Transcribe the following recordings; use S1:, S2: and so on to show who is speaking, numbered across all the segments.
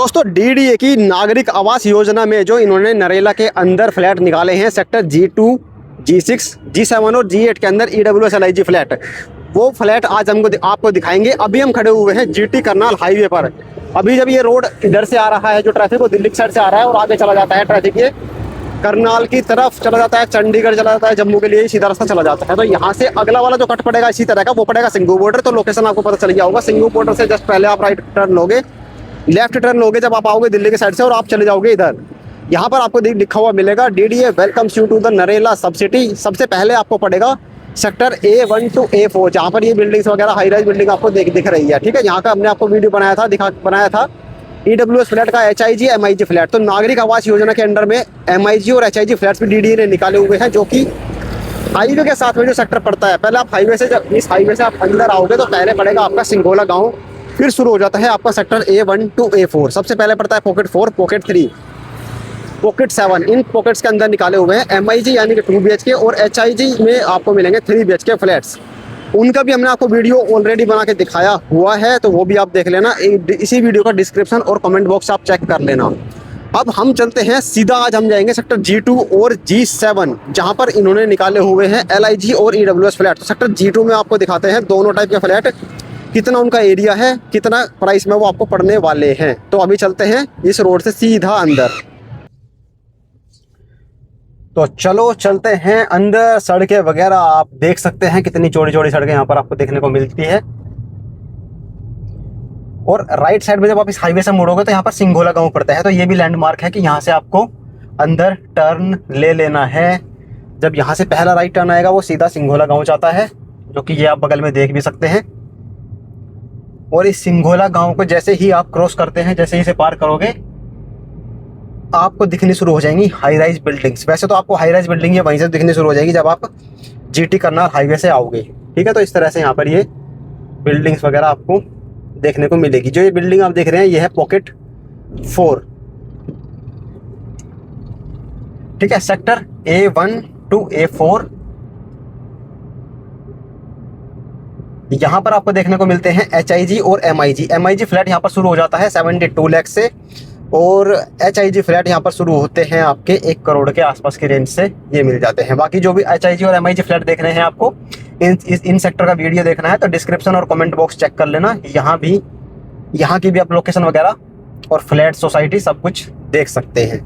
S1: दोस्तों डीडीए की नागरिक आवास योजना में जो इन्होंने नरेला के अंदर फ्लैट निकाले हैं सेक्टर G2, G6, G7 और G8 के अंदर EWS LIG फ्लैट, वो फ्लैट आज आपको दिखाएंगे। अभी हम खड़े हुए हैं GT करनाल हाईवे पर। अभी जब ये रोड इधर से आ रहा है, जो ट्रैफिक वो दिल्ली की साइड से आ रहा है और आगे चला जाता है ट्रैफिक, ये करनाल की तरफ चला जाता है, चंडीगढ़ चला जाता है, जम्मू के लिए सीधा रास्ता चला जाता है। तो यहाँ से अगला वाला जो कट पड़ेगा इसी तरह का, वो पड़ेगा सिंघू बॉर्डर। तो लोकेशन आपको पता चल गया होगा। सिंघू बॉर्डर से जस्ट पहले आप राइट टर्न लोगे, लेफ्ट टर्न लोगे जब आप आओगे दिल्ली के साइड से, और आप चले जाओगे इधर। यहाँ पर आपको लिखा हुआ मिलेगा DDA welcomes you to the Narela sub city. सबसे पहले आपको पड़ेगा सेक्टर A1 to A4, जहाँ पर ये बिल्डिंग्स वगैरह हाई राइज बिल्डिंग आपको दिख रही है। ठीक है, यहाँ का हमने आपको वीडियो बनाया था EWS फ्लैट का, HIG MIG फ्लैट। तो नागरिक आवास योजना के अंडर में MIG और HIG फ्लैट्स भी डीडीए ने निकाले हुए हैं, जो कि हाईवे के साथ में जो सेक्टर पड़ता है। पहले आप हाईवे से, जब इस हाईवे से आप अंदर आओगे तो पहले पड़ेगा आपका सिंगोला गांव, फिर शुरू हो जाता है आपका सेक्टर A1 to A4। सबसे पहले पड़ता है पॉकेट 4, पॉकेट 3, पॉकेट 7। इन पॉकेट्स के अंदर निकाले हुए हैं MIG यानी कि 2 BHK और HIG में आपको मिलेंगे 3 BHK फ्लैट्स। उनका भी हमने आपको वीडियो ऑलरेडी बना के दिखाया हुआ है, तो वो भी आप देख लेना। इसी वीडियो का डिस्क्रिप्शन और कमेंट बॉक्स आप चेक कर लेना। अब हम चलते हैं सीधा, आज हम जाएंगे सेक्टर G2 और G7, जहां पर इन्होंने निकाले हुए हैं LIG और EWS फ्लैट। तो सेक्टर G2 में आपको दिखाते हैं दोनों टाइप के फ्लैट, कितना उनका एरिया है, कितना प्राइस में वो आपको पड़ने वाले हैं। तो अभी चलते हैं इस रोड से सीधा अंदर। तो चलो चलते हैं अंदर। सड़कें वगैरह आप देख सकते हैं, कितनी चौड़ी चौड़ी सड़कें यहाँ पर आपको देखने को मिलती है। और राइट साइड में जब आप इस हाईवे से मुड़ोगे तो यहाँ पर सिंघोला गांव पड़ता है। तो ये भी लैंडमार्क है कि यहाँ से आपको अंदर टर्न ले लेना है। जब यहाँ से पहला राइट टर्न आएगा वो सीधा सिंघोला गांव जाता है, जो कि ये आप बगल में देख भी सकते हैं। और इस सिंघोला गांव को जैसे ही आप क्रॉस करते हैं, जैसे ही इसे पार करोगे, आपको दिखनी शुरू हो जाएंगी हाई राइज बिल्डिंग्स। वैसे तो आपको हाई राइज बिल्डिंग ये वहीं से दिखनी शुरू हो जाएगी जब आप GT करनाल हाईवे से आओगे। ठीक है, तो इस तरह से यहाँ पर ये बिल्डिंग्स वगैरह आपको देखने को मिलेगी। जो ये बिल्डिंग आप देख रहे हैं ये है पॉकेट 4। ठीक है, सेक्टर A1 to A4। यहाँ पर आपको देखने को मिलते हैं HIG और MIG फ्लैट यहाँ पर शुरू हो जाता है 72 लाख से, और HIG फ्लैट यहाँ पर शुरू होते हैं आपके 1 करोड़ के आसपास की रेंज से ये मिल जाते हैं। बाकी जो भी HIG और MIG फ्लैट देख रहे हैं, आपको इन सेक्टर का वीडियो देखना है तो डिस्क्रिप्शन और कमेंट बॉक्स चेक कर लेना। यहाँ की भी आप लोकेशन वगैरह और फ्लैट सोसाइटी सब कुछ देख सकते हैं।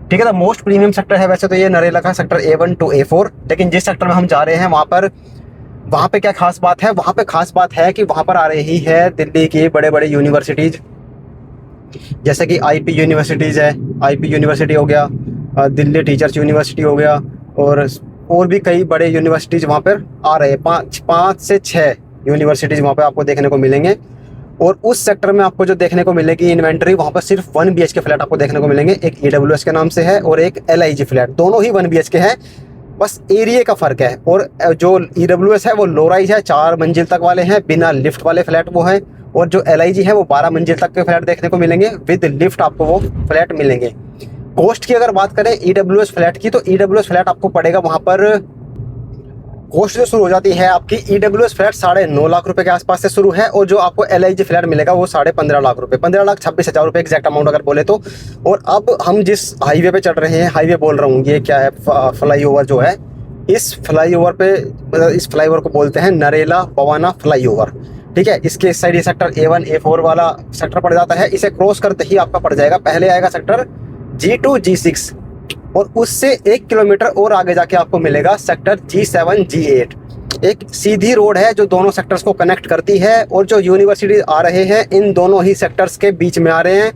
S1: ठीक है, तो मोस्ट प्रीमियम सेक्टर है वैसे तो ये नरेला का सेक्टर A1 to A4। लेकिन जिस सेक्टर में हम जा रहे हैं वहाँ पे क्या खास बात है? वहाँ पे खास बात है कि वहाँ पर आ रही है दिल्ली की बड़े बड़े यूनिवर्सिटीज़, जैसे कि IP यूनिवर्सिटीज़ है। IP यूनिवर्सिटी हो गया, दिल्ली टीचर्स यूनिवर्सिटी हो गया, और भी कई बड़े यूनिवर्सिटीज़ वहाँ पर आ रहे हैं। 5 से 6 यूनिवर्सिटीज़ वहाँ पे आपको देखने को मिलेंगे। और उस सेक्टर में आपको जो देखने को मिलेगी इन्वेंटरी, वहाँ पर सिर्फ 1 BHK फ्लैट आपको देखने को मिलेंगे। एक EWS के नाम से है और एक LIG फ्लैट, दोनों ही 1 BHK है, बस एरिया का फ़र्क है। और जो EWS है वो लो राइज है, 4 मंजिल तक वाले हैं, बिना लिफ्ट वाले फ्लैट वो है। और जो LIG है वो 12 मंजिल तक के फ्लैट देखने को मिलेंगे, विद लिफ्ट आपको वो फ्लैट मिलेंगे। कॉस्ट की अगर बात करें EWS फ्लैट की, तो EWS फ्लैट आपको पड़ेगा, वहाँ पर कॉस्ट जो शुरू हो जाती है आपकी EWS फ्लैट 9.5 लाख रुपए के आसपास से शुरू है, और जो आपको LIG फ्लैट मिलेगा वो 15.5 लाख रुपए, 15,26,000 रुपये एग्जैक्ट अमाउंट अगर बोले तो। और अब हम जिस हाईवे पे चल रहे हैं, हाईवे बोल रहा हूँ, ये क्या है, फ्लाईओवर जो है, इस फ्लाईओवर को बोलते हैं नरेला बवाना फ्लाईओवर। ठीक है, इसके इस साइड ये सेक्टर A1 A4 वाला सेक्टर पड़ जाता है। इसे क्रॉस करते ही आपका पड़ जाएगा, पहले आएगा सेक्टर G2 G6, और उससे 1 किलोमीटर और आगे जाके आपको मिलेगा सेक्टर G7 G8। एक सीधी रोड है जो दोनों सेक्टर्स को कनेक्ट करती है, और जो यूनिवर्सिटी आ रहे हैं इन दोनों ही सेक्टर्स के बीच में आ रहे हैं।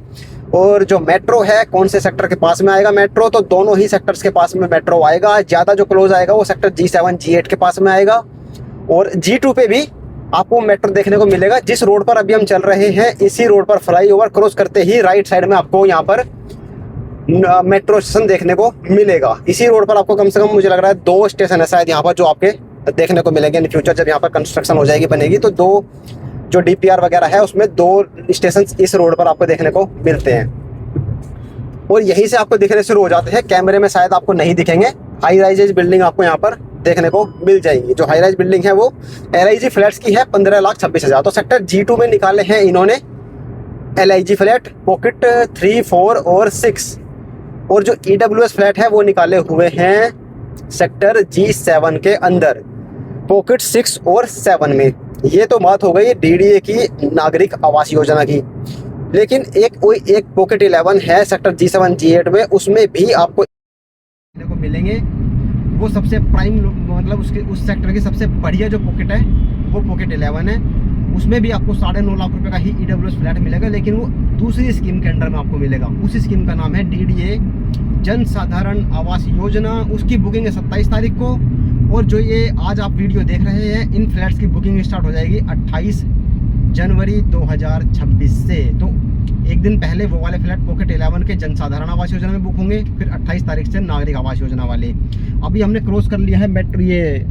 S1: और जो मेट्रो है, कौन से सेक्टर के पास में आएगा मेट्रो, तो दोनों ही सेक्टर्स के पास में मेट्रो आएगा। ज़्यादा जो क्लोज आएगा वो सेक्टर G7 G8 के पास में आएगा। और G2 पे भी आपको मेट्रो देखने को मिलेगा। जिस रोड पर अभी हम चल रहे हैं, इसी रोड पर फ्लाईओवर क्रॉस करते ही राइट साइड में आपको यहाँ पर मेट्रो स्टेशन देखने को मिलेगा। इसी रोड पर आपको कम से कम मुझे लग रहा है 2 स्टेशन है शायद यहाँ पर जो आपके देखने को मिलेंगे इन फ्यूचर। जब यहाँ पर कंस्ट्रक्शन हो जाएगी, बनेगी, तो 2 जो DPR वगैरह है उसमें 2 स्टेशन इस रोड पर आपको देखने को मिलते हैं। और यहीं से आपको दिखने शुरू हो जाते हैं। कैमरे में शायद आपको नहीं दिखेंगे, हाई राइजेज बिल्डिंग आपको यहाँ पर देखने को मिल जाएंगी। जो हाई राइज बिल्डिंग है वो LIG फ्लैट्स की है, 15,26,000। तो सेक्टर G2 में निकाले हैं इन्होंने LIG फ्लैट पॉकेट 3, 4 और 6, और जो EWS फ्लैट है वो निकाले हुए हैं सेक्टर G7 के अंदर पॉकेट 6 और 7 में। ये तो बात हो गई DDA की, नागरिक आवास योजना की। लेकिन एक पॉकेट 11 है सेक्टर G7 G8 में, उसमें भी आपको देखने को मिलेंगे। वो सबसे प्राइम, मतलब उसके उस सेक्टर की सबसे बढ़िया जो पॉकेट है वो पॉकेट 11 है। उसमें भी आपको 9.5 लाख रुपए का ही EWS फ्लैट मिलेगा, लेकिन वो दूसरी स्कीम के अंडर में आपको मिलेगा। उस स्कीम का नाम है DDA जन साधारण आवास योजना। उसकी बुकिंग है 27 तारीख को, और जो ये आज आप वीडियो देख रहे हैं, इन फ्लैट्स की बुकिंग स्टार्ट हो जाएगी 28 जनवरी 2026 से। तो एक दिन पहले वो वाले फ्लैट पॉकेट 11 के जनसाधारण आवास योजना में बुक होंगे, फिर 28 तारीख से नागरिक आवास योजना वाले। अभी हमने क्रॉस कर लिया है मेट्रो ये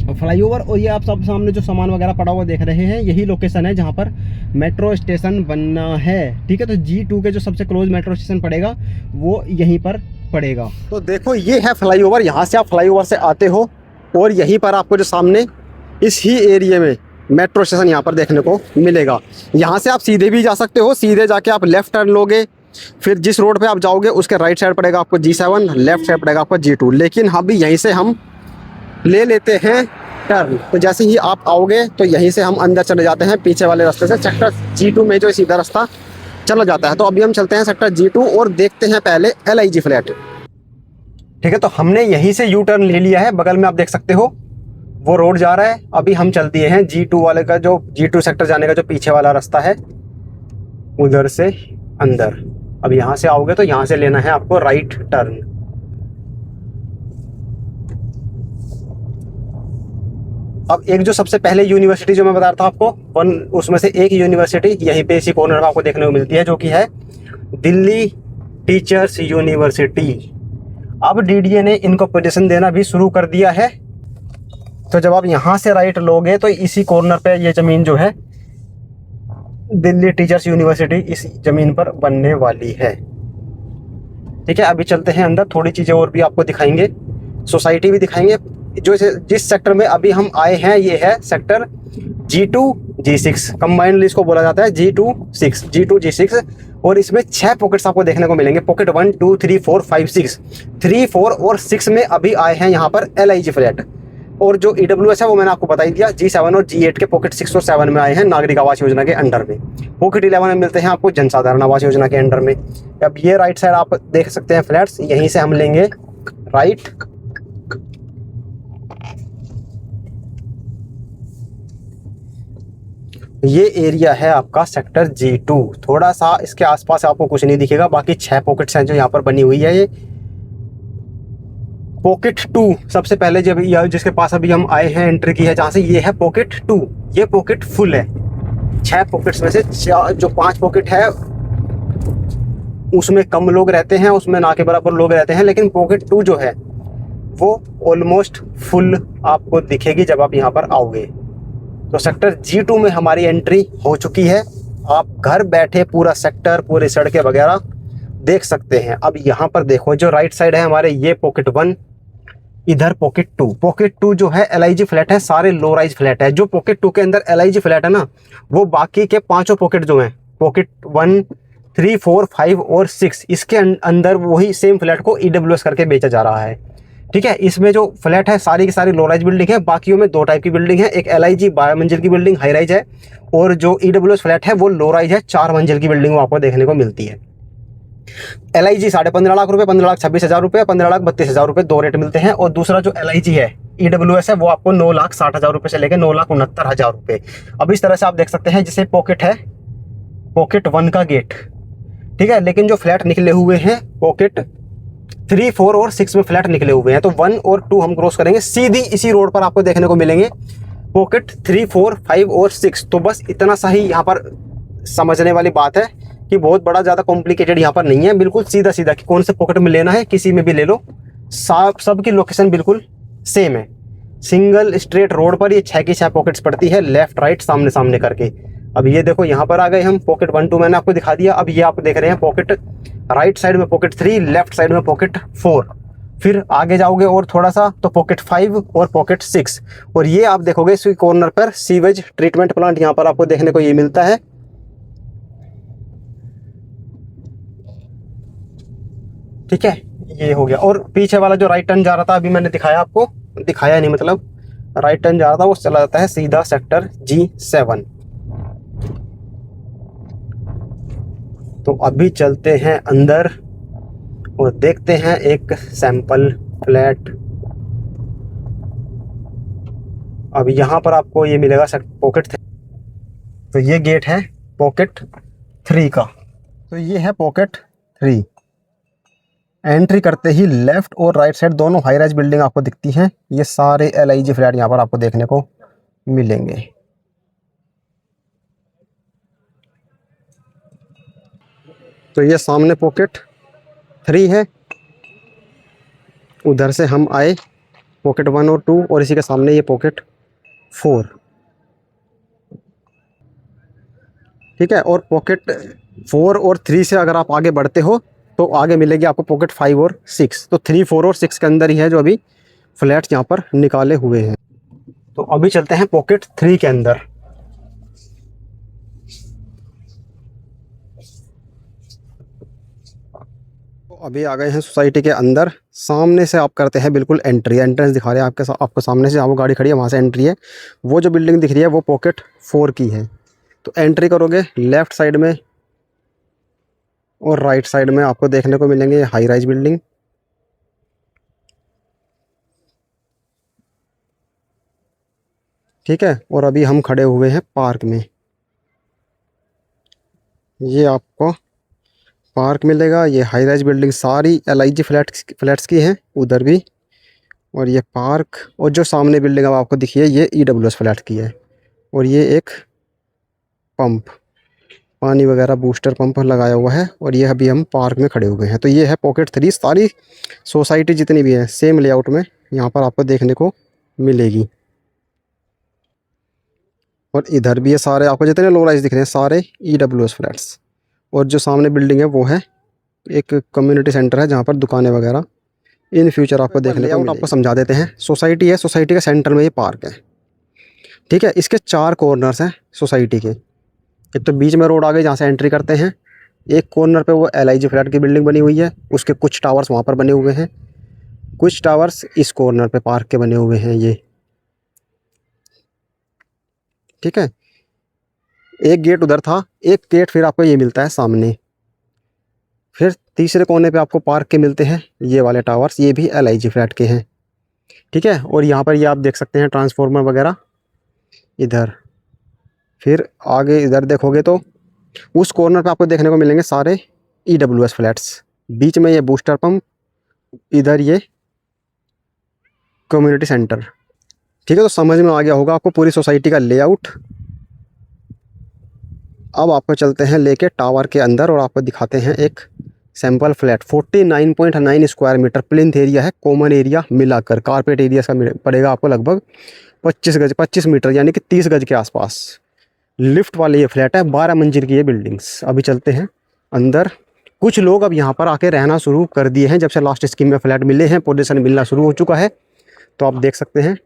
S1: फ्लाईओवर, और ये आप सब सामने जो सामान वगैरह पड़ा हुआ देख रहे हैं, यही लोकेशन है जहाँ पर मेट्रो स्टेशन बनना है। ठीक है, तो G2 के जो सबसे क्लोज मेट्रो स्टेशन पड़ेगा वो यहीं पर पड़ेगा। तो देखो ये है फ्लाईओवर, यहाँ से आप फ्लाईओवर से आते हो और यहीं पर आपको जो सामने इस ही एरिया में मेट्रो स्टेशन यहाँ पर देखने को मिलेगा। यहाँ से आप सीधे भी जा सकते हो, सीधे जाके आप लेफ्ट टर्न लोगे, फिर जिस रोड पे आप जाओगे उसके राइट साइड पड़ेगा आपको G7, लेफ्ट साइड पड़ेगा आपको G2। लेकिन हम भी यहीं से हम ले लेते हैं टर्न। तो जैसे ही आप आओगे तो यहीं से हम अंदर चले जाते हैं पीछे वाले रास्ते से, सेक्टर G2 में जो सीधा रास्ता चला जाता है। तो अभी हम चलते हैं सेक्टर G2 और देखते हैं पहले LIG फ्लैट। ठीक है, तो हमने यहीं से यू टर्न ले लिया है, बगल में आप देख सकते हो वो रोड जा रहा है। अभी हम चल दिए हैं G2 वाले का, जो G2 सेक्टर जाने का जो पीछे वाला रास्ता है उधर से अंदर। अब यहाँ से आओगे तो यहाँ से लेना है आपको राइट टर्न। अब एक जो सबसे पहले यूनिवर्सिटी जो मैं बता रहा था आपको, उसमें से एक यूनिवर्सिटी यहीं पे इसी कॉर्नर में आपको देखने को मिलती है, जो कि है दिल्ली टीचर्स यूनिवर्सिटी। अब DDA ने इनको पोजीशन देना भी शुरू कर दिया है। तो जब आप यहाँ से राइट लोगे तो इसी कॉर्नर पे ये ज़मीन जो है दिल्ली टीचर्स यूनिवर्सिटी इस ज़मीन पर बनने वाली है। ठीक है, अभी चलते हैं अंदर, थोड़ी चीज़ें और भी आपको दिखाएंगे, सोसाइटी भी दिखाएंगे। जो जिस सेक्टर में अभी हम आए हैं ये है सेक्टर G2 G6, कंबाइंडली इसको बोला जाता है G2 G6। और इसमें 6 पॉकेट्स आपको देखने को मिलेंगे, पॉकेट 1, 2, 3, 4, 5, 6। 3, 4 और 6 में अभी आए हैं यहाँ पर LIG फ्लैट। और जो EWS है वो मैंने आपको बता ही दिया, G7 और G8 के पॉकेट 6 और 7 में आए हैं नागरिक आवास योजना के अंडर में। पॉकेट 11 में मिलते हैं आपको जनसाधारण आवास योजना के अंडर में। अब ये राइट साइड आप देख सकते हैं फ्लैट्स, यहीं से हम लेंगे राइट। ये एरिया है आपका सेक्टर G2। थोड़ा सा इसके आसपास आपको कुछ नहीं दिखेगा, बाकी 6 पॉकेट्स हैं जो यहाँ पर बनी हुई है। ये पॉकेट 2 सबसे पहले जब जिसके पास अभी हम आए हैं, एंट्री की है जहाँ से, ये है पॉकेट 2। ये पॉकेट फुल है। 6 पॉकेट्स में से जो 5 पॉकेट है उसमें कम लोग रहते हैं, उसमें ना के बराबर लोग रहते हैं, लेकिन पॉकेट 2 जो है वो ऑलमोस्ट फुल आपको दिखेगी जब आप यहाँ पर आओगे। तो सेक्टर G2 में हमारी एंट्री हो चुकी है। आप घर बैठे पूरा सेक्टर, पूरी सड़कें वगैरह देख सकते हैं। अब यहाँ पर देखो जो राइट साइड है हमारे, ये पॉकेट 1, इधर पॉकेट 2। पॉकेट 2 जो है LIG फ्लैट है, सारे लो राइज फ्लैट है। जो पॉकेट 2 के अंदर LIG फ्लैट है ना, वो बाकी के 5 पॉकेट जो हैं, पॉकेट 1, 3, 4, 5 और 6, इसके अंदर वही सेम फ्लैट को EWS करके बेचा जा रहा है। ठीक है, इसमें जो फ्लैट है सारी की सारी लो राइज बिल्डिंग है, बाकियों में 2 टाइप की बिल्डिंग है। एक LIG 12 मंजिल की बिल्डिंग हाई राइज है, और जो EWS फ्लैट है वो लो राइज है, 4 मंजिल की बिल्डिंग आपको देखने को मिलती है। LIG 15.5 लाख रुपए, 15,26,000 रुपए, 15,32,000 रुपए 2 रेट मिलते हैं। और दूसरा जो LIG है EWS है वो आपको 9,60,000 रुपए से लेकर 9,69,000 रुपए। अब इस तरह से आप देख सकते हैं, जिसे पॉकेट है पॉकेट 1 का गेट। ठीक है, लेकिन जो फ्लैट निकले हुए हैं पॉकेट 3, 4 और 6 में फ्लैट निकले हुए हैं। तो 1 और 2 हम क्रॉस करेंगे, सीधी इसी रोड पर आपको देखने को मिलेंगे पॉकेट 3, 4, 5 और 6। तो बस इतना सा ही यहाँ पर समझने वाली बात है कि बहुत बड़ा ज़्यादा कॉम्प्लिकेटेड यहाँ पर नहीं है, बिल्कुल सीधा सीधा कि कौन से पॉकेट में लेना है, किसी में भी ले लो, सबकी लोकेशन बिल्कुल सेम है। सिंगल स्ट्रेट रोड पर ये 6 की 6 पॉकेट्स पड़ती है, लेफ्ट राइट सामने सामने करके। अब ये देखो यहाँ पर आ गए हम, पॉकेट 1, 2 मैंने आपको दिखा दिया। अब ये आप देख रहे हैं पॉकेट राइट साइड में पॉकेट 3, लेफ्ट साइड में पॉकेट 4। फिर आगे जाओगे और थोड़ा सा तो पॉकेट 5 और पॉकेट 6। और ये आप देखोगे इस कॉर्नर पर सीवेज ट्रीटमेंट प्लांट यहाँ पर आपको देखने को ये मिलता है। ठीक है, ये हो गया। और पीछे वाला जो राइट टर्न जा रहा था, अभी मैंने दिखाया आपको, दिखाया नहीं मतलब, राइट टर्न जा रहा था वो चला जाता है सीधा सेक्टर G7। तो अभी चलते हैं अंदर और देखते हैं एक सैंपल फ्लैट। अब यहाँ पर आपको ये मिलेगा पॉकेट। तो ये गेट है पॉकेट 3 का। तो ये है पॉकेट 3। एंट्री करते ही लेफ्ट और राइट साइड दोनों हाई राइज बिल्डिंग आपको दिखती हैं। ये सारे LIG फ्लैट यहाँ पर आपको देखने को मिलेंगे। तो ये सामने पॉकेट 3 है, उधर से हम आए पॉकेट 1 और 2, और इसी के सामने ये पॉकेट 4। ठीक है, और पॉकेट 4 और 3 से अगर आप आगे बढ़ते हो तो आगे मिलेगी आपको पॉकेट 5 और 6। तो 3, 4 और 6 के अंदर ही है जो अभी फ्लैट्स यहाँ पर निकाले हुए हैं। तो अभी चलते हैं पॉकेट 3 के अंदर। तो अभी आ गए हैं सोसाइटी के अंदर। सामने से आप करते हैं बिल्कुल एंट्री, एंट्रेंस दिखा रहे हैं आपको सामने से, वो गाड़ी खड़ी है वहाँ से एंट्री है। वो जो बिल्डिंग दिख रही है वो पॉकेट 4 की है। तो एंट्री करोगे लेफ़्ट साइड में और राइट साइड में आपको देखने को मिलेंगे हाई राइज बिल्डिंग। ठीक है, और अभी हम खड़े हुए हैं पार्क में। ये आपको पार्क मिलेगा। ये हाई राइज बिल्डिंग सारी LIG फ्लैट्स की हैं उधर भी। और ये पार्क, और जो सामने बिल्डिंग अब आपको दिखी है ये EWS फ्लैट की है। और ये एक पंप, पानी वगैरह बूस्टर पंप लगाया हुआ है। और ये अभी हम पार्क में खड़े हुए हैं। तो ये है पॉकेट 3। सारी सोसाइटी जितनी भी है सेम लेआउट में यहाँ पर आपको देखने को मिलेगी। और इधर भी ये सारे आपको जितने लो राइज दिख रहे हैं सारे EWS फ्लैट्स। और जो सामने बिल्डिंग है वो है एक कम्युनिटी सेंटर है जहाँ पर दुकानें वगैरह इन फ्यूचर आपको देखने को आपको समझा देते हैं। सोसाइटी है, सोसाइटी के सेंटर में ये पार्क है। ठीक है, इसके 4 कॉर्नर्स हैं सोसाइटी के। एक तो बीच में रोड आ गई जहाँ से एंट्री करते हैं। एक कॉर्नर पे वो LIG फ्लैट की बिल्डिंग बनी हुई है, उसके कुछ टावर्स वहाँ पर बने हुए हैं। कुछ टावर्स इस कॉर्नर पे पार्क के बने हुए हैं ये। ठीक है, एक गेट उधर था, एक गेट फिर आपको ये मिलता है सामने। फिर तीसरे कोने पे आपको पार्क के मिलते हैं ये वाले टावर्स, ये भी LIG फ्लैट के हैं। ठीक है, और यहाँ पर ये आप देख सकते हैं ट्रांसफार्मर वगैरह इधर। फिर आगे इधर देखोगे तो उस कॉर्नर पे आपको देखने को मिलेंगे सारे EWS फ्लैट्स। बीच में ये बूस्टर पंप, इधर ये कम्युनिटी सेंटर। ठीक है, तो समझ में आ गया होगा आपको पूरी सोसाइटी का लेआउट। अब आपको चलते हैं लेके टावर के अंदर और आपको दिखाते हैं एक sample flat. 49.9 square metre plinth area है, कॉमन एरिया मिलाकर। कारपेट एरिया का पड़ेगा आपको लगभग 25 मीटर यानी कि 30 गज के आसपास। लिफ्ट वाले ये फ्लैट है, 12 मंजिल की ये बिल्डिंग्स। अभी चलते हैं अंदर। कुछ लोग अब यहाँ पर आके रहना शुरू कर दिए हैं, जब से लास्ट स्कीम में फ्लैट मिले हैं पोजीशन मिलना शुरू हो चुका है। तो आप देख सकते हैं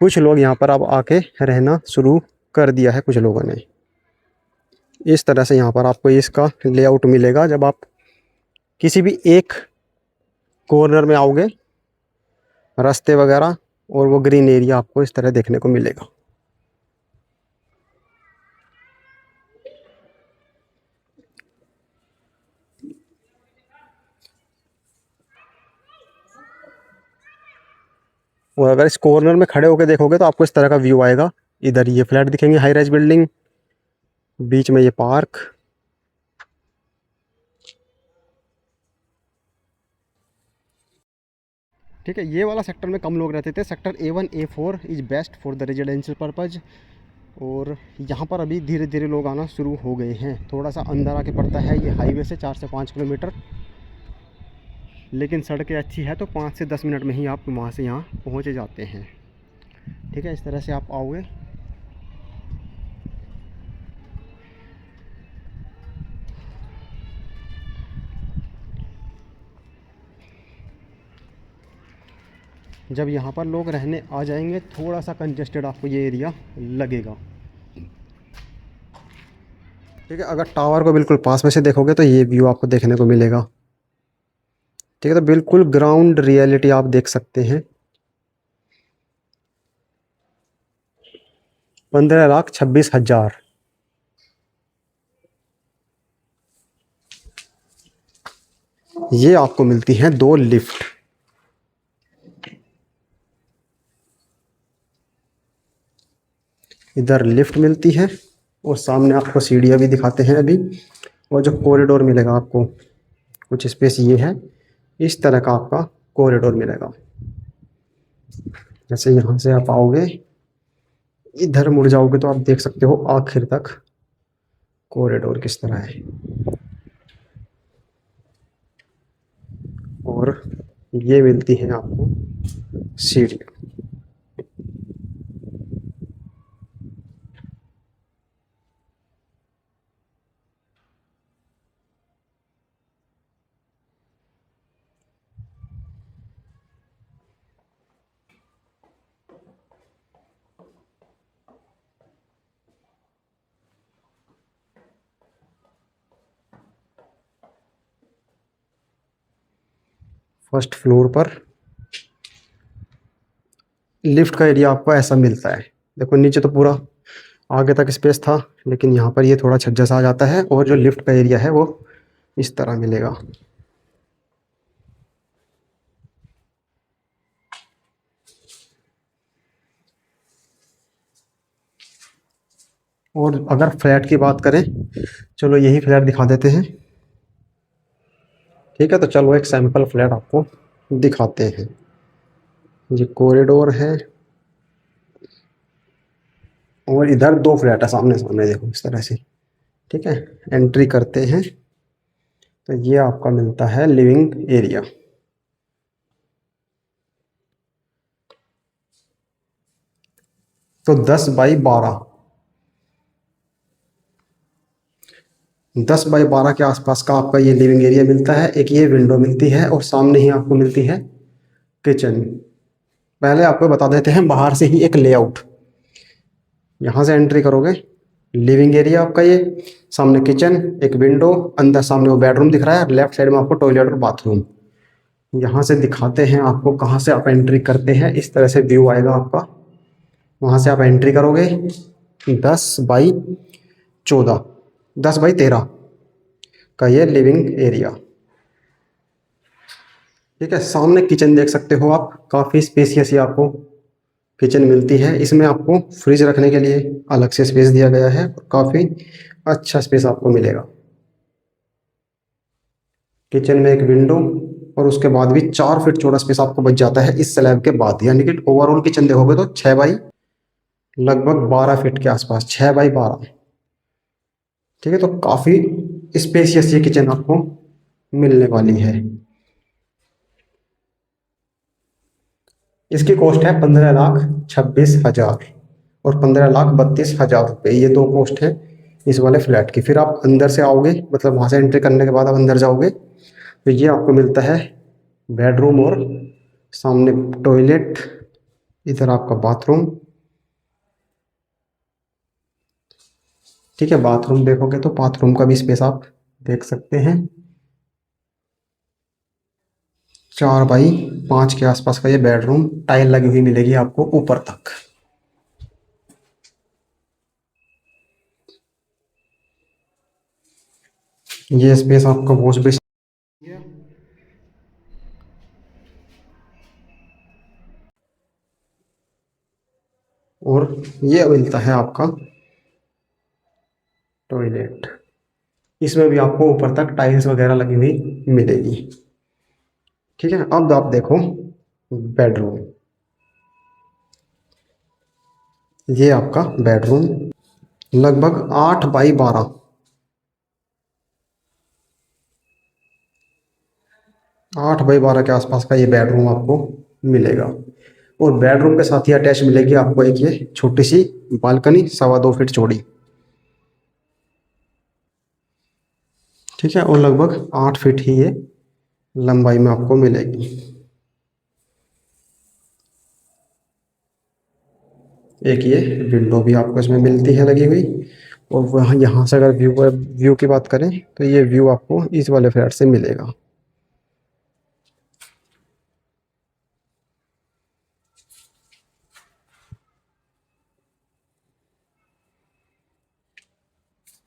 S1: कुछ लोग यहाँ पर अब आके रहना शुरू कर दिया है कुछ लोगों ने। इस तरह से यहाँ पर आपको इसका लेआउट मिलेगा जब आप किसी भी एक कॉर्नर में आओगे। रास्ते वगैरह और वो ग्रीन एरिया आपको इस तरह देखने को मिलेगा। और अगर इस कॉर्नर में खड़े होकर देखोगे तो आपको इस तरह का व्यू आएगा। इधर ये फ्लैट दिखेंगे हाई राइज बिल्डिंग, बीच में ये पार्क। ठीक है, ये वाला सेक्टर में कम लोग रहते थे। Sector A1 A4 is best for the residential purpose. और यहाँ पर अभी धीरे धीरे लोग आना शुरू हो गए हैं। थोड़ा सा अंदर आके पड़ता है ये हाईवे से 4 से 5 किलोमीटर, लेकिन सड़कें अच्छी है तो 5 से 10 मिनट में ही आप वहाँ से यहाँ पहुँच जाते हैं। ठीक है, इस तरह से आप आओगे। जब यहाँ पर लोग रहने आ जाएंगे थोड़ा सा कंजेस्टेड आपको ये एरिया लगेगा। ठीक है, अगर टावर को बिल्कुल पास में से देखोगे तो ये व्यू आपको देखने को मिलेगा। ठीक है, तो बिल्कुल ग्राउंड रियलिटी आप देख सकते हैं। 15,26,000। ये आपको मिलती हैं 2 लिफ्ट। इधर लिफ्ट मिलती है और सामने आपको सीढ़ियाँ भी दिखाते हैं अभी। और जो कॉरिडोर मिलेगा आपको, कुछ स्पेस ये है, इस तरह का आपका कॉरिडोर मिलेगा। जैसे यहाँ से आप आओगे, इधर मुड़ जाओगे तो आप देख सकते हो आखिर तक कॉरिडोर किस तरह है। और ये मिलती है आपको सीढ़ी। फर्स्ट फ्लोर पर लिफ्ट का एरिया आपको ऐसा मिलता है। देखो नीचे तो पूरा आगे तक स्पेस था, लेकिन यहाँ पर ये थोड़ा छज्जा सा आ जाता है और जो लिफ्ट का एरिया है वो इस तरह मिलेगा। और अगर फ्लैट की बात करें, चलो यही फ्लैट दिखा देते हैं। ठीक है, तो चलो एक सैंपल फ्लैट आपको दिखाते हैं। ये कॉरिडोर है और इधर 2 फ्लैट है सामने सामने, देखो इस तरह से। ठीक है, एंट्री करते हैं तो ये आपका मिलता है लिविंग एरिया। तो 10 बाई 12, 10 बाई 12 के आसपास का आपका ये लिविंग एरिया मिलता है। एक ये विंडो मिलती है और सामने ही आपको मिलती है किचन। पहले आपको बता देते हैं बाहर से ही एक लेआउट। यहाँ से एंट्री करोगे, लिविंग एरिया आपका ये, सामने किचन, एक विंडो, अंदर सामने वो बेडरूम दिख रहा है, लेफ्ट साइड में आपको टॉयलेट और बाथरूम। यहाँ से दिखाते हैं आपको कहाँ से आप एंट्री करते हैं। इस तरह से व्यू आएगा आपका। वहाँ से आप एंट्री करोगे 10 बाई 14, 10 बाई 13 का ये लिविंग एरिया। ठीक है, सामने किचन देख सकते हो आप, काफ़ी स्पेसियस ही आपको किचन मिलती है। इसमें आपको फ्रिज रखने के लिए अलग से स्पेस दिया गया है, काफ़ी अच्छा स्पेस आपको मिलेगा। किचन में एक विंडो और उसके बाद भी 4 फीट चौड़ा स्पेस आपको बच जाता है इस स्लैब के बाद। यानी कि ओवरऑल किचन देखोगे तो 6 बाई लगभग 12 फीट के आसपास, 6 बाई 12। ठीक है, तो काफ़ी स्पेसियस ये किचन आपको मिलने वाली है। इसकी कॉस्ट है 15,26,000 और 15,32,000 रुपये। ये 2 कॉस्ट है इस वाले फ्लैट की। फिर आप अंदर से आओगे, मतलब वहाँ से एंट्री करने के बाद आप अंदर जाओगे तो ये आपको मिलता है बेडरूम और सामने टॉयलेट, इधर आपका बाथरूम। ठीक है, बाथरूम देखोगे तो बाथरूम का भी स्पेस आप देख सकते हैं। 4 बाई 5 के आसपास का ये बेडरूम, टाइल लगी हुई मिलेगी आपको ऊपर तक। ये स्पेस आपका वॉश बेसिन है। और ये मिलता है आपका टॉयलेट। इसमें भी आपको ऊपर तक टाइल्स वगैरह लगी हुई मिलेगी। ठीक है, अब आप देखो बेडरूम। ये आपका बेडरूम लगभग 8 बाई 12, 8 बाई 12 के आसपास का ये बेडरूम आपको मिलेगा। और बेडरूम के साथ ही अटैच मिलेगी आपको एक ये छोटी सी बालकनी, 2.25 फीट चौड़ी। ठीक है, और लगभग 8 फीट ही ये लंबाई में आपको मिलेगी। एक ये विंडो भी आपको इसमें मिलती है लगी हुई। और वहाँ यहाँ से अगर व्यू की बात करें तो ये व्यू आपको इस वाले फ्लैट से मिलेगा।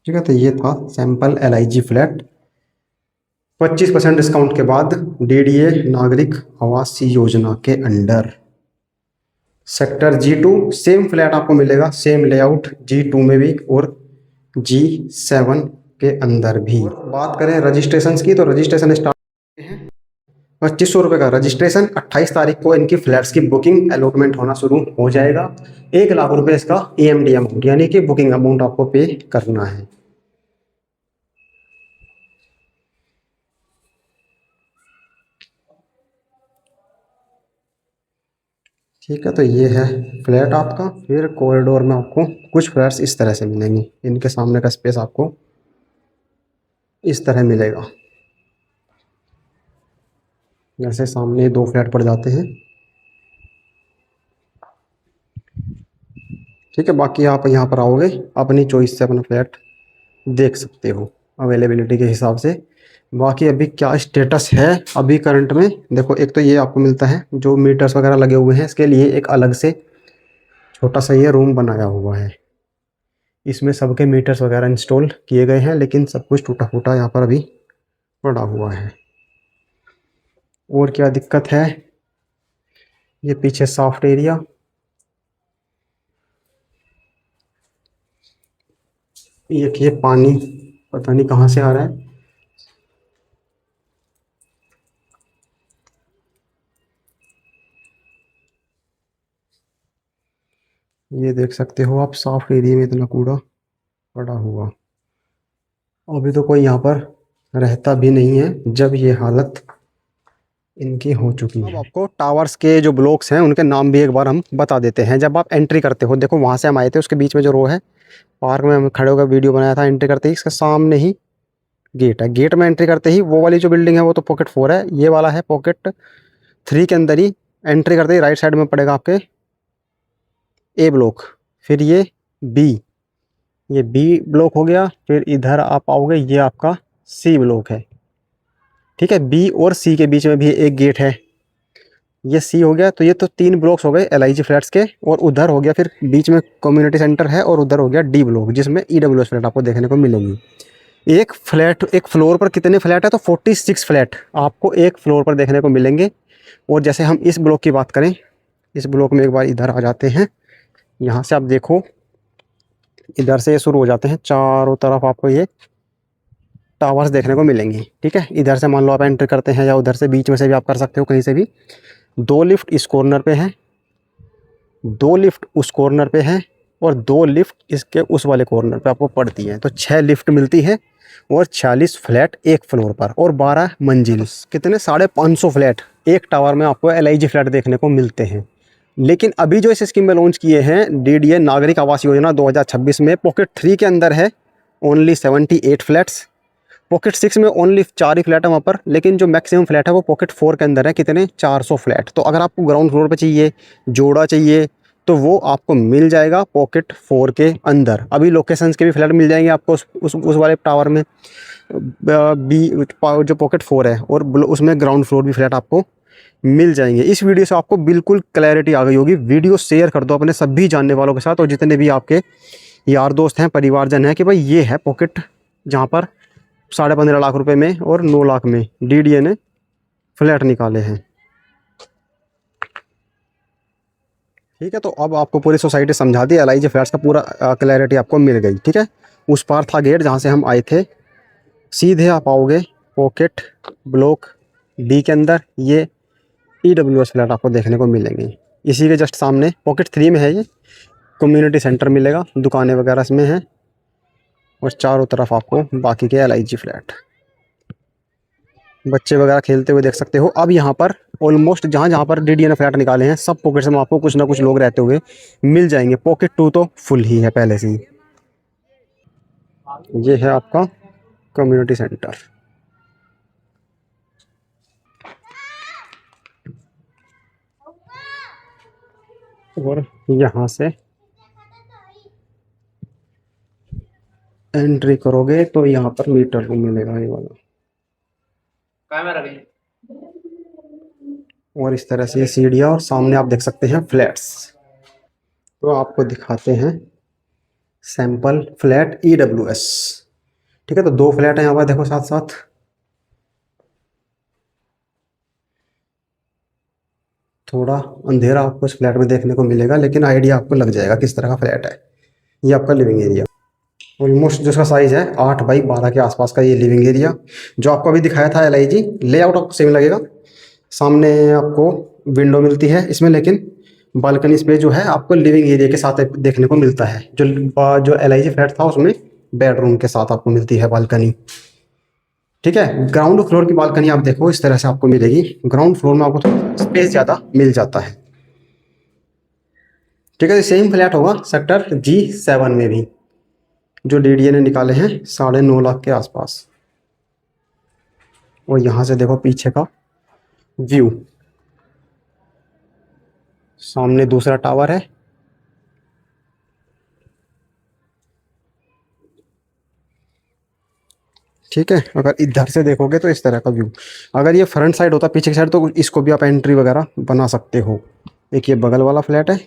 S1: ठीक है, तो ये था सैंपल LIG फ्लैट 25% डिस्काउंट के बाद DDA नागरिक आवास योजना के under sector G2। Same flat आपको मिलेगा, सेम लेआउट G2 में भी और G7 के अंदर भी। और बात करें रजिस्ट्रेशन की, तो रजिस्ट्रेशन स्टार्ट है 2500 रुपये का रजिस्ट्रेशन। 28 तारीख को इनकी फ्लैट्स की बुकिंग अलॉटमेंट होना शुरू हो जाएगा। 1 लाख रुपए इसका EMDM यानी कि बुकिंग अमाउंट आपको पे करना है। ठीक है, तो ये है फ्लैट आपका। फिर कॉरिडोर में आपको कुछ फ्लैट्स इस तरह से मिलेंगे। इनके सामने का स्पेस आपको इस तरह मिलेगा, जैसे सामने 2 फ्लैट पड़ जाते हैं। ठीक है, बाकी आप यहाँ पर आओगे अपनी चॉइस से अपना फ्लैट देख सकते हो अवेलेबिलिटी के हिसाब से। बाकी अभी क्या स्टेटस है अभी करंट में, देखो एक तो ये आपको मिलता है जो मीटर्स वगैरह लगे हुए हैं, इसके लिए एक अलग से छोटा सा ये रूम बनाया हुआ है। इसमें सबके मीटर्स वगैरह इंस्टॉल किए गए हैं, लेकिन सब कुछ टूटा फूटा यहाँ पर अभी पड़ा हुआ है। और क्या दिक्कत है, ये पीछे सॉफ्ट एरिया, ये पानी पता नहीं कहाँ से आ रहा है। ये देख सकते हो आप, सॉफ्ट एरिया में इतना कूड़ा पड़ा हुआ। अभी तो कोई यहाँ पर रहता भी नहीं है जब ये हालत इनकी हो चुकी है। अब आपको टावर्स के जो ब्लॉक्स हैं उनके नाम भी एक बार हम बता देते हैं। जब आप एंट्री करते हो, देखो वहाँ से हम आए थे, उसके बीच में जो रो है, पार्क में हम खड़े होकर वीडियो बनाया था। एंट्री करते ही इसके सामने ही गेट है। गेट में एंट्री करते ही वो वाली जो बिल्डिंग है वो तो पॉकेट 4 है, ये वाला है पॉकेट 3 के अंदर ही। एंट्री करते ही राइट साइड में पड़ेगा आपके A ब्लॉक, फिर ये B ब्लॉक हो गया। फिर इधर आप आओगे, ये आपका C ब्लॉक है। ठीक है, B और C के बीच में भी एक गेट है, ये C हो गया। तो ये तो 3 ब्लॉक्स हो गए LIG फ्लैट्स के। और उधर हो गया फिर बीच में कम्युनिटी सेंटर है, और उधर हो गया D ब्लॉक जिसमें EWS फ्लैट आपको देखने को मिलेंगी। एक फ्लोर पर कितने फ्लैट है, तो 46 फ्लैट आपको एक फ्लोर पर देखने को मिलेंगे। और जैसे हम इस ब्लॉक की बात करें, इस ब्लॉक में एक बार इधर आ जाते हैं। यहाँ से आप देखो, इधर से ये शुरू हो जाते हैं, चारों तरफ आपको ये टावर्स देखने को मिलेंगी। ठीक है, इधर से मान लो आप एंटर करते हैं, या उधर से बीच में से भी आप कर सकते हो, कहीं से भी। 2 लिफ्ट इस कॉर्नर पे हैं, 2 लिफ्ट उस कॉर्नर पे हैं, और 2 लिफ्ट इसके उस वाले कॉर्नर पे आपको पड़ती हैं। तो 6 लिफ्ट मिलती है, और 46 फ्लैट एक फ्लोर पर, और 12 मंजिल। कितने 550 फ्लैट एक टावर में आपको LIG फ्लैट देखने को मिलते हैं। लेकिन अभी जो इस स्कीम में लॉन्च किए हैं, DDA नागरिक आवास योजना 2026 में, पॉकेट 3 के अंदर है ओनली 78 फ्लैट्स। पॉकेट 6 में ओनली 4 ही फ्लैट है वहाँ पर, लेकिन जो मैक्सिमम फ्लैट है वो पॉकेट 4 के अंदर है। कितने 400 फ्लैट। तो अगर आपको ग्राउंड फ्लोर पे चाहिए, जोड़ा चाहिए, तो वो आपको मिल जाएगा पॉकेट 4 के अंदर। अभी लोकेशंस के भी फ्लैट मिल जाएंगे आपको उस वाले टावर में, बी जो पॉकेट 4 है, और उसमें ग्राउंड फ्लोर भी फ्लैट आपको मिल जाएंगे। इस वीडियो से आपको बिल्कुल क्लैरिटी आ गई होगी। वीडियो शेयर कर दो अपने सभी जानने वालों के साथ, और जितने भी आपके यार दोस्त हैं, परिवारजन हैं, कि भाई ये है पॉकेट जहाँ पर 15.5 लाख रुपए में और 9 लाख में DDA ने फ्लैट निकाले हैं। ठीक है, तो अब आपको पूरी सोसाइटी समझा दी, LIG फ्लैट्स का पूरा क्लैरिटी आपको मिल गई। ठीक है, उस पार था गेट जहाँ से हम आए थे, सीधे आप आओगे पॉकेट ब्लॉक B के अंदर, ये EWS फ्लैट आपको देखने को मिलेंगे। इसी के जस्ट सामने पॉकेट 3 में है ये कम्युनिटी सेंटर मिलेगा, दुकानें वगैरह इसमें हैं, और चारों तरफ आपको बाकी के LIG फ्लैट, बच्चे वगैरह खेलते हुए देख सकते हो। अब यहाँ पर ऑलमोस्ट जहाँ जहाँ पर DDA ने फ्लैट निकाले हैं, सब पॉकेट्स में आपको कुछ ना कुछ लोग रहते हुए मिल जाएंगे। पॉकेट 2 तो फुल ही है पहले से ही। ये है आपका कम्युनिटी सेंटर, और यहाँ से एंट्री करोगे तो यहाँ पर मीटर रूम मिलेगा, ये वाला। और इस तरह से ये सीढ़ियाँ, और सामने आप देख सकते हैं फ्लैट्स। तो आपको दिखाते हैं सैंपल फ्लैट EWS। ठीक है, तो 2 फ्लैट है यहाँ पर, देखो साथ साथ। थोड़ा अंधेरा आपको इस फ्लैट में देखने को मिलेगा, लेकिन आइडिया आपको लग जाएगा किस तरह का फ्लैट है। ये आपका लिविंग एरिया ऑलमोस्ट जिसका साइज है 8 बाई 12 के आसपास का ये लिविंग एरिया। जो आपको अभी दिखाया था LIG लेआउट आपको सेम लगेगा। सामने आपको विंडो मिलती है इसमें, लेकिन बालकनी स्पेस जो है आपको लिविंग एरिया के साथ देखने को मिलता है। जो LIG फ्लैट था उसमें बेडरूम के साथ आपको मिलती है बालकनी। ठीक है, ग्राउंड फ्लोर की बालकनी आप देखो इस तरह से आपको मिलेगी। ग्राउंड फ्लोर में आपको थोड़ा स्पेस ज़्यादा मिल जाता है। ठीक है, सेम फ्लैट होगा सेक्टर G7 में भी, जो DDA ने निकाले हैं 9.5 लाख के आसपास। और यहाँ से देखो पीछे का व्यू, सामने दूसरा टावर है। ठीक है, अगर इधर से देखोगे तो इस तरह का व्यू। अगर ये फ्रंट साइड होता पीछे की साइड, तो इसको भी आप एंट्री वगैरह बना सकते हो। एक ये बगल वाला फ्लैट है,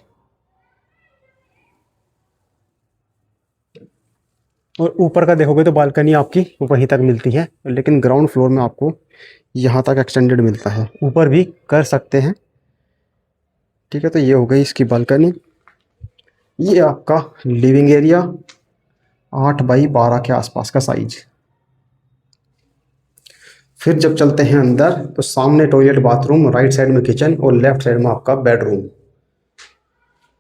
S1: और ऊपर का देखोगे तो बालकनी आपकी वहीं तक मिलती है, लेकिन ग्राउंड फ्लोर में आपको यहाँ तक एक्सटेंडेड मिलता है, ऊपर भी कर सकते हैं। ठीक है, तो ये हो गई इसकी बालकनी। ये आपका लिविंग एरिया 8 बाई 12 के आसपास का साइज। फिर जब चलते हैं अंदर, तो सामने टॉयलेट बाथरूम, राइट साइड में किचन और लेफ्ट साइड में आपका बेडरूम।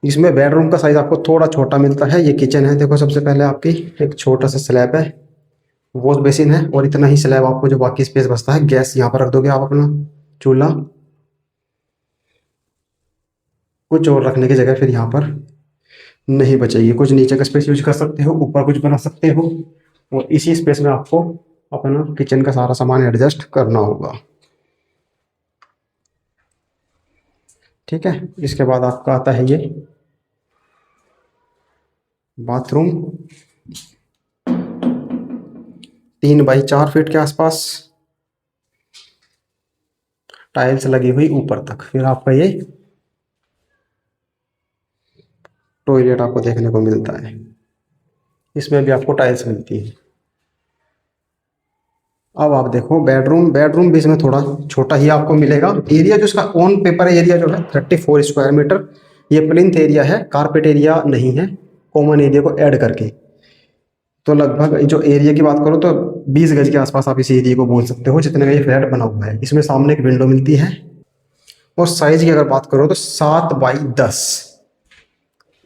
S1: इसमें बेडरूम का साइज आपको थोड़ा छोटा मिलता है। ये किचन है, देखो सबसे पहले आपकी एक छोटा सा स्लैब है, वॉश बेसिन है, और इतना ही स्लैब आपको जो बाकी स्पेस बचता है। गैस यहाँ पर रख दोगे आप अपना चूल्हा, कुछ और रखने की जगह फिर यहाँ पर नहीं बचेगी। कुछ नीचे का स्पेस यूज कर सकते हो, ऊपर कुछ बना सकते हो, और इसी स्पेस में आपको अपना किचन का सारा सामान एडजस्ट करना होगा। ठीक है, इसके बाद आपका आता है ये बाथरूम, 3 बाई 4 फीट के आसपास, टाइल्स लगी हुई ऊपर तक। फिर आपका ये टॉयलेट आपको देखने को मिलता है, इसमें भी आपको टाइल्स मिलती है। अब आप देखो बेडरूम, बेडरूम भी इसमें थोड़ा छोटा ही आपको मिलेगा। एरिया जो इसका ऑन पेपर एरिया जो है 34 स्क्वायर मीटर, ये प्लिंथ एरिया है, कारपेट एरिया नहीं है, कॉमन एरिया को ऐड करके। तो लगभग जो एरिया की बात करो तो 20 गज के आसपास आप इस एरिया को बोल सकते हो, जितने का ये फ्लैट बना हुआ है। इसमें सामने एक विंडो मिलती है, और साइज की अगर बात करो तो 7 बाई 10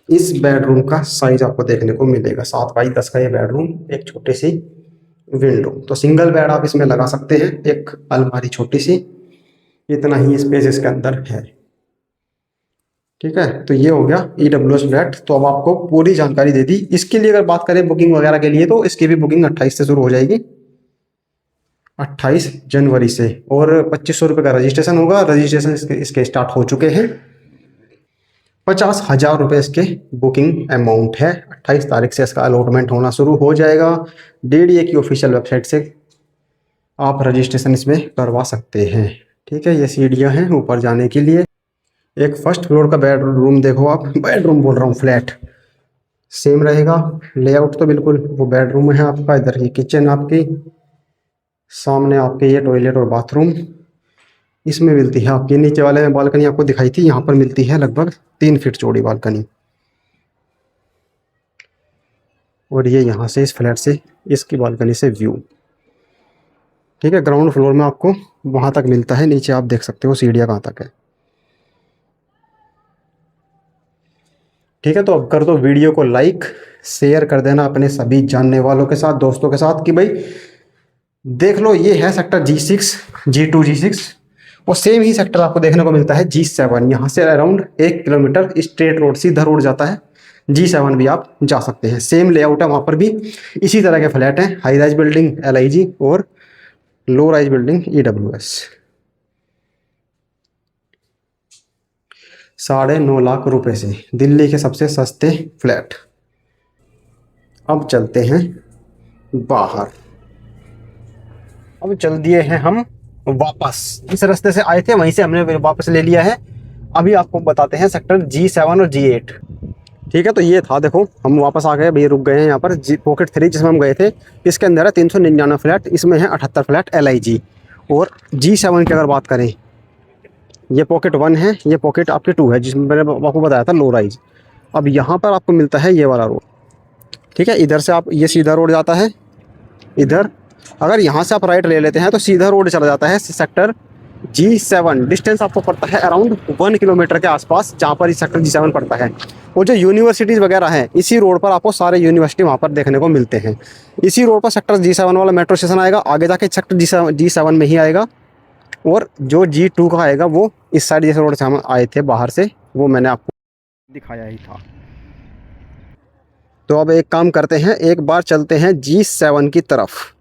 S1: इस बेडरूम का साइज आपको देखने को मिलेगा। 7 बाई 10 का ये बेडरूम, एक छोटी सी विंडो। तो सिंगल बेड आप इसमें लगा सकते हैं, एक अलमारी छोटी सी, इतना ही स्पेस इसके अंदर है। ठीक है, तो ये हो गया EWS फ्लैट। तो अब आपको पूरी जानकारी दे दी। इसके लिए अगर बात करें बुकिंग वगैरह के लिए, तो इसकी भी बुकिंग 28 से शुरू हो जाएगी, 28 जनवरी से। और 2500 रुपये का रजिस्ट्रेशन होगा। रजिस्ट्रेशन इसके स्टार्ट हो चुके हैं। 50,000 रुपये इसके बुकिंग अमाउंट है। 28 तारीख से इसका अलॉटमेंट होना शुरू हो जाएगा। DDA की ऑफिशियल वेबसाइट से आप रजिस्ट्रेशन इसमें करवा सकते हैं। ठीक है, ये सीढ़ियाँ हैं ऊपर जाने के लिए। एक फर्स्ट फ्लोर का बेडरूम देखो आप, बेडरूम बोल रहा हूँ, फ्लैट सेम रहेगा। लेआउट तो बिल्कुल वो बेडरूम है आपका। इधर की किचन आपकी, सामने आपके ये टॉयलेट और बाथरूम। इसमें मिलती है आपकी, नीचे वाले में बालकनी आपको दिखाई थी, यहाँ पर मिलती है लगभग 3 फीट चौड़ी बालकनी। और ये यहाँ से इस फ्लैट से इसकी बालकनी से व्यू। ठीक है, ग्राउंड फ्लोर में आपको वहाँ तक मिलता है, नीचे आप देख सकते हो सीढ़ियाँ कहाँ तक है। ठीक है, तो अब कर दो वीडियो को लाइक, शेयर कर देना अपने सभी जानने वालों के साथ, दोस्तों के साथ, कि भाई देख लो ये है सेक्टर G6, G2, G6, और सेम ही सेक्टर आपको देखने को मिलता है G7। यहाँ से अराउंड 1 किलोमीटर स्ट्रेट रोड, सीधा रोड जाता है। G7 भी आप जा सकते हैं, सेम लेआउट है, वहाँ पर भी इसी तरह के फ्लैट हैं। हाई राइज बिल्डिंग LIG और low rise building EWS। 9.5 lakh रुपए से दिल्ली के सबसे सस्ते फ्लैट। अब चलते हैं बाहर। अब चल दिए हैं हम वापस, जिस रास्ते से आए थे वहीं से हमने वापस ले लिया है। अभी आपको बताते हैं सेक्टर G7 और G8। ठीक है, तो ये था, देखो हम वापस आ गए, भैया रुक गए हैं यहाँ पर। पॉकेट 3 जिसमें हम गए थे, इसके अंदर है 399 फ्लैट, इसमें है 78 फ्लैट LIG। और G7 की अगर बात करें, ये पॉकेट 1 है, ये पॉकेट आपके 2 है, जिसमें मैंने आपको बताया था लो राइज। अब यहाँ पर आपको मिलता है ये वाला रोड। ठीक है, इधर से आप, ये सीधा रोड जाता है इधर। अगर यहाँ से आप राइट ले लेते हैं तो सीधा रोड चला जाता है सेक्टर G7। डिस्टेंस आपको पड़ता है अराउंड 1 किलोमीटर के आसपास, जहाँ पर इस सेक्टर G7 पड़ता है। और जो यूनिवर्सिटीज़ वगैरह हैं, इसी रोड पर आपको सारे यूनिवर्सिटी वहाँ पर देखने को मिलते हैं। इसी रोड पर सेक्टर G7 वाला मेट्रो स्टेशन आएगा, आगे जाके सेक्टर G7 में ही आएगा। और जो G2 का आएगा वो इस साइड, जैसे रोड से हम आए थे बाहर से, वो मैंने आपको दिखाया ही था। तो अब एक काम करते हैं, एक बार चलते हैं G7 की तरफ।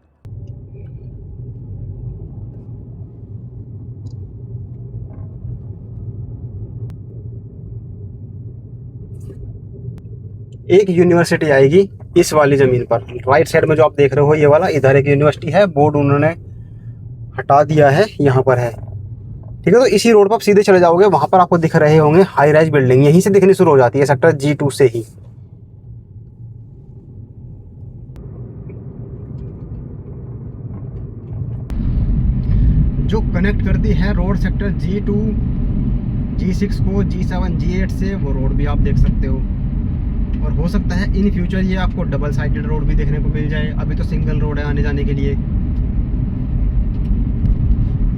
S1: एक यूनिवर्सिटी आएगी इस वाली ज़मीन पर, राइट साइड में जो आप देख रहे हो ये वाला, इधर एक यूनिवर्सिटी है, बोर्ड उन्होंने हटा दिया है, यहाँ पर है। ठीक है, तो इसी रोड पर आप सीधे चले जाओगे, वहाँ पर आपको दिख रहे होंगे हाई राइज बिल्डिंग, यहीं से दिखनी शुरू हो जाती है सेक्टर G2 से ही। जो कनेक्ट करती है रोड सेक्टर G2 G6 को G7 G8 से, वो रोड भी आप देख सकते हो। और हो सकता है इन फ्यूचर ये आपको डबल साइडेड रोड भी देखने को मिल जाए, अभी तो सिंगल रोड है आने जाने के लिए।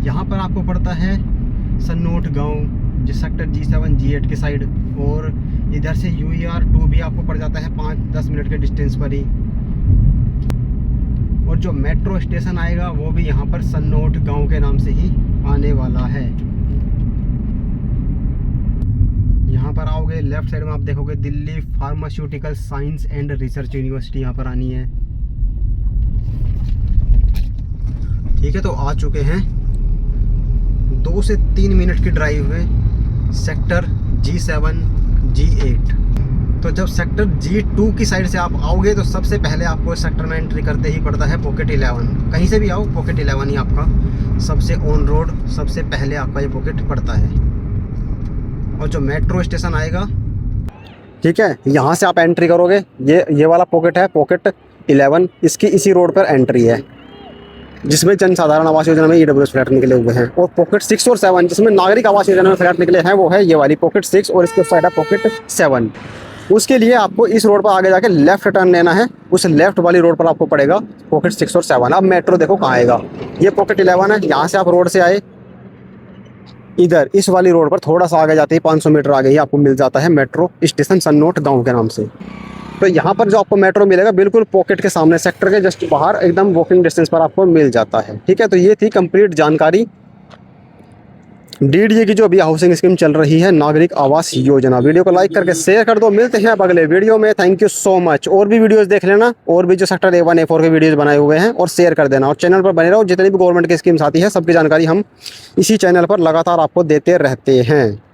S1: यहाँ पर आपको पड़ता है सन्नोट गांव, जिस सेक्टर G7 G8 के साइड। और इधर से UER2 भी आपको पड़ जाता है 5-10 मिनट के डिस्टेंस पर ही। और जो मेट्रो स्टेशन आएगा वो भी यहाँ पर सन्नोट गांव के नाम से ही आने वाला है। यहाँ पर आओगे, लेफ्ट साइड में आप देखोगे Delhi pharmaceutical science and research university यहाँ पर आनी है। ठीक है, तो आ चुके हैं 2 से 3 मिनट की ड्राइव में सेक्टर G7 G8। तो जब सेक्टर G2 की साइड से आप आओगे तो सबसे पहले आपको इस सेक्टर में एंट्री करते ही पड़ता है पॉकेट 11। कहीं से भी आओ, पॉकेट 11 ही आपका सबसे ऑन रोड, सबसे पहले आपका ये पॉकेट पड़ता है। और जो मेट्रो स्टेशन आएगा, ठीक है, यहाँ से आप एंट्री करोगे, ये वाला पॉकेट है, पॉकेट 11, इसकी इसी रोड पर एंट्री है, जिसमें जनसाधारण आवास योजना में EWS फ्लैट निकले हुए हैं। और पॉकेट 6 और 7, जिसमें नागरिक आवास योजना में फ्लैट निकले हैं, वो है ये वाली पॉकेट 6, और इसके साइड है पॉकेट 7। उसके लिए आपको इस रोड पर आगे जाके लेफ्ट टर्न लेना है, उस लेफ्ट वाली रोड पर आपको पड़ेगा पॉकेट 6 और 7। अब मेट्रो देखो कहाँ आएगा, ये पॉकेट 11 है, यहाँ से आप रोड से आए, इधर इस वाली रोड पर थोड़ा सा आगे जाते ही 500 मीटर आगे ही आपको मिल जाता है मेट्रो स्टेशन सन्नोट गांव के नाम से। तो यहाँ पर जो आपको मेट्रो मिलेगा बिल्कुल पॉकेट के सामने, सेक्टर के जस्ट बाहर, एकदम वॉकिंग डिस्टेंस पर आपको मिल जाता है। ठीक है, तो ये थी कंप्लीट जानकारी DDA की जो अभी हाउसिंग स्कीम चल रही है, नागरिक आवास योजना। वीडियो को लाइक करके शेयर कर दो, मिलते हैं अब अगले वीडियो में। Thank you so much. और भी वीडियोस देख लेना, और भी जो सेक्टर A1 A4 के वीडियोस बनाए हुए हैं, और शेयर कर देना। और चैनल पर बने रहो, जितनी भी गवर्नमेंट की स्कीम्स आती है सबकी जानकारी हम इसी चैनल पर लगातार आपको देते रहते हैं।